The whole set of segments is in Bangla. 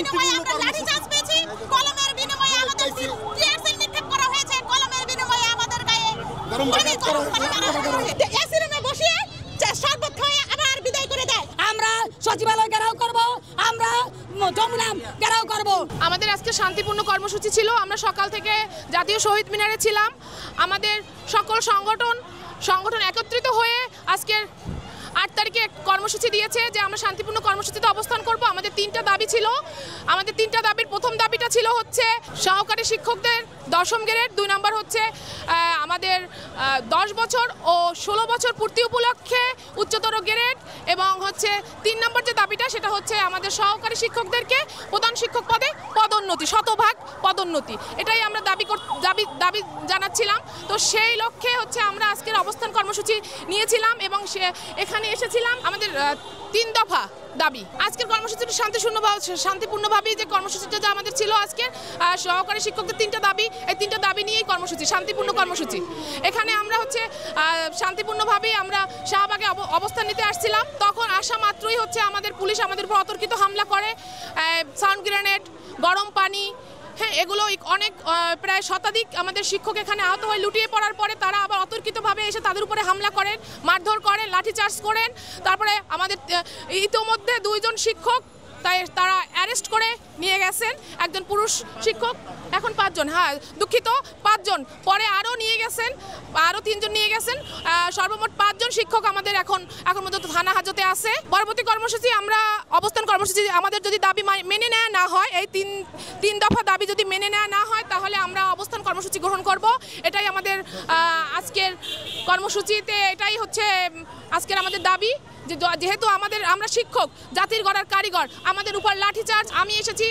বিনিময়ে আমরা লাঠিচার্জ পেয়েছি, কলমের বিনিময়ে আমাদের টিয়ারশেল নিক্ষেপ করা হয়েছে, কলমের বিনিময়ে আমাদের গায়ে এসি রুমে বসিয়ে শরবত খাওয়ায় আবার বিদায় করে দেয়। আমরা সচিবালয় ঘেরাও করব, আমরা যমুনা ঘেরাও করব। আমাদের আজকে শান্তিপূর্ণ কর্মসূচি ছিল। আমরা সকাল থেকে জাতীয় শহীদ মিনারে ছিলাম। আমাদের সকল সংগঠন একত্রিত হয়ে আজকের 8 তারিখে কর্মসূচি দিয়েছে যে আমরা শান্তিপূর্ণ কর্মসূচিতে অবস্থান করব। আমাদের 3টা দাবি ছিল। আমাদের 3টা দাবির প্রথম দাবিটা ছিল হচ্ছে সহকারী শিক্ষকদের 10ম গ্রেড, 2 নম্বর হচ্ছে আমাদের 10 বছর ও 16 বছর পূর্তি উপলক্ষে উচ্চতর গ্রেড, এবং হচ্ছে 3 নম্বর যে দাবিটা সেটা হচ্ছে আমাদের সহকারী শিক্ষকদেরকে প্রধান শিক্ষক পদে পদোন্নতি, শতভাগ পদোন্নতি। এটাই আমরা দাবি জানাচ্ছিলাম। তো সেই লক্ষ্যে হচ্ছে আমরা আজকের অবস্থান কর্মসূচি নিয়েছিলাম এবং এখানে এসেছিলাম আমাদের 3 দফা দাবি। আজকের কর্মসূচিটা শান্তিপূর্ণভাবেই যে কর্মসূচিটা আমাদের ছিল আজকের সহকারী শিক্ষকদের 3টা দাবি, এই 3টা দাবি নিয়েই কর্মসূচি, শান্তিপূর্ণ কর্মসূচি। এখানে আমরা হচ্ছে শান্তিপূর্ণভাবেই আমরা শাহবাগে অবস্থান নিতে আসছিলাম। তখন আসা মাত্রই হচ্ছে আমাদের পুলিশ আমাদের উপর অতর্কিত হামলা করে, সাউন্ড গ্রেনেড, গরম পানি, হ্যাঁ, এগুলো অনেক প্রায় শতাধিক আমাদের শিক্ষক এখানে আহত হয়ে লুটিয়ে পড়ার পরে তারা আবার অতর্কিতভাবে এসে তাদের উপরে হামলা করেন, মারধর করেন, লাঠিচার্জ করেন। তারপরে আমাদের ইতোমধ্যে 2 জন শিক্ষক তারা অ্যারেস্ট করে নিয়ে গেছেন, একজন পুরুষ শিক্ষক, এখন 5 জন, হ্যাঁ দুঃখিত 5 জন, পরে আরও নিয়ে গেছেন, আরও 3 জন নিয়ে গেছেন, সর্বমোট 5 জন শিক্ষক আমাদের এখন পর্যন্ত থানা হাজতে আছে। পরবর্তী কর্মসূচি আমরা অবস্থান কর্মসূচি আমাদের যদি দাবি মেনে নেওয়া না হয়, এই 3 দফা দাবি যদি মেনে নেওয়া না হয় তাহলে আমরা অবস্থান কর্মসূচি গ্রহণ করব। এটাই আমাদের আজকের কর্মসূচিতে, এটাই হচ্ছে আজকের আমাদের দাবি যে যেহেতু আমরা শিক্ষক, জাতির গড়ার কারিগর, আমাদের উপর লাঠিচার্জ। আমি এসেছি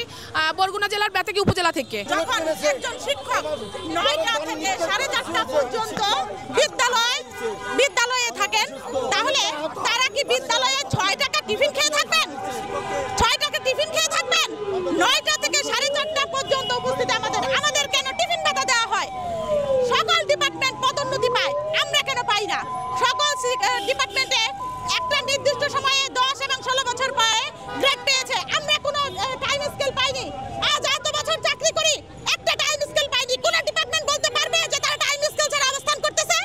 বরগুনা জেলার বেতাগী উপজেলা থেকে। যখন একজন শিক্ষক 9টা থেকে 4:30টা পর্যন্ত বিদ্যালয়ে থাকেন, তাহলে তারা কি বিদ্যালয়ে 6 টাকা টিফিন খেয়ে থাকবেন? 6 টাকা টিফিন খেয়ে থাকবেন? 9টা থেকে 4:30টা পর্যন্ত উপস্থিত আমাদের কেন টিফিন ভাতা দেওয়া হয়? সকল ডিপার্টমেন্ট পদোন্নতি পায়, আমরা কেন পাই না? সকল ডিপার্টমেন্টে একটা নির্দিষ্ট সময়ে 10 এবং 16 বছর পরে গ্রেড পেয়েছে, আমরা কোনো টাইম স্কেল পাইনি। আজ এত বছর চাকরি করি, একটা টাইম স্কেল পাইনি। কোন ডিপার্টমেন্ট বলতে পারবে যে তারা টাইম স্কেল ছাড়া অবস্থান করতেছে?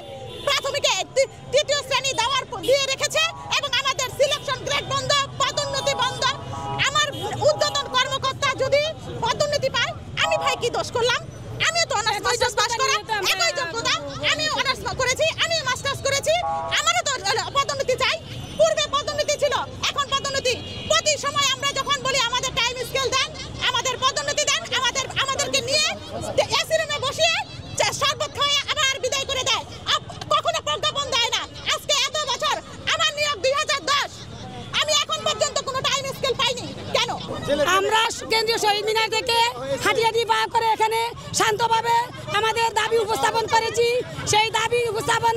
প্রাথমিকে 3য় শ্রেণী দিয়ে রেখেছে এবং আমাদের সিলেকশন গ্রেড বন্ধ, পদোন্নতি বন্ধ। আমার ঊর্ধ্বতন কর্মকর্তা যদি পদোন্নতি পায়, আমি ভাই কি দোষ করলাম? আমিও তো অনার্স মাস্টার্স পাস করা, একই যোগ্যতা, আমি অনার্স করেছি, আমি মাস্টার্স করেছি, আমারও তো পদোন্নতি চাই। পূর্বে পদোন্নতি ছিল, এখন পদোন্নতি। প্রতি সময় আমরা যখন বলি আমাদের টাইম স্কেল দেন, আমাদের পদোন্নতি দেন, আমাদেরকে নিয়ে এসি রুমে বসিয়ে শরবত খাওয়ায় আবার বিদায় করে দেয়, কখনো প্রজ্ঞাপন দেয় না। আজকে এত বছর, আমার নিয়োগ 2010, আমি এখন পর্যন্ত কোনো টাইম স্কেল পাইনি। কেন? আমরা কেন্দ্রীয় শহীদ মিনার থেকে হাঁটি পা করে এখানে শান্তভাবে আমাদের দাবি উপস্থাপন করেছি। সেই দাবি উপস্থাপন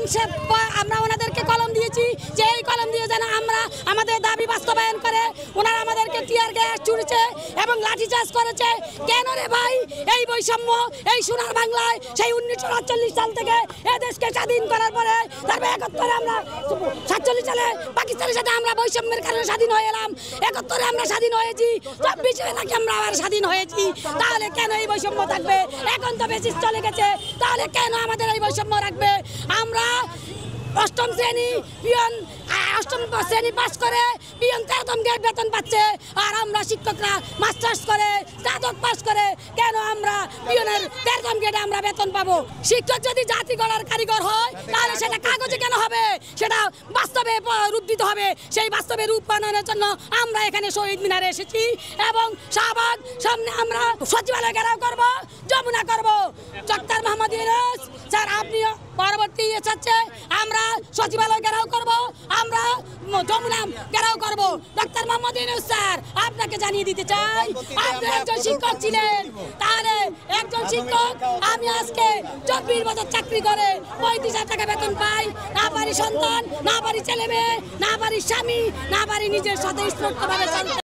আমরা ওনাদেরকে কলম দিয়েছি যে এই কলম দিয়ে যেন আমরা আমাদের দাবি বাস্তবায়ন করে। ওনারা আমাদেরকে টিয়ার গ্যাস ছুড়েছে এবং লাঠিচার্জ করেছে। কেন রে ভাই এই বৈষম্য? এই সোনার বাংলায় সেই 1948 সাল থেকে এদেশকে স্বাধীন করার পরে তারপরে 71 আমরা 47 সালে পাকিস্তানের সাথে আমরা বৈষম্যের কারণে স্বাধীন হয়ে এলাম। 71 আমরা স্বাধীন হয়েছি, 24 নাকি আমরা আবার স্বাধীন হয়েছি। তাহলে কেন এই বৈষম্য থাকবে? এখন তো বেশি চলে গেছে, তাহলে কেন আমাদের এই বৈষম্য রাখবে? আমরা 8ম শ্রেণী পাস করে পিয়ন 13ম গ্রেড বেতন পাচ্ছে, আর আমরা শিক্ষকরা মাস্টার্স করে স্নাতক পাস করে কেন আমরা পিয়নের 13ম গ্রেডে আমরা বেতন পাবো? শিক্ষক যদি জাতি গড়ার কারিগর হয় তাহলে সেটা কাগজে কেন হবে? সেটা বাস্তবে রূপ দিতে হবে। সেই বাস্তবে রূপ বানানোর জন্য আমরা এখানে শহীদ মিনারে এসেছি এবং শাহবাগ সামনে আমরা সচিবালয় ঘেরাও করব, যমুনা করব। ডক্টর মোহাম্মদ ইউনূস স্যার, আপনি পরবর্তী চাচ্ছে আমরা সচিবালয় ঘেরাও করব, আমরা যমুনা ঘেরাও করব। ডক্টর মোহাম্মদ ইউনূস স্যার, আপনাকে জানিয়ে দিতে চাই আপনি একজন শিক্ষক ছিলেন। তাহলে একজন শিক্ষক, আমি আজকে 24 বছর চাকরি করে 35,000 টাকা বেতন পাই, না পারি সন্তান, না পারি ছেলে মেয়ে, না পারি স্বামী, না পারি নিজের সাথে স্পষ্টভাবে চলতে।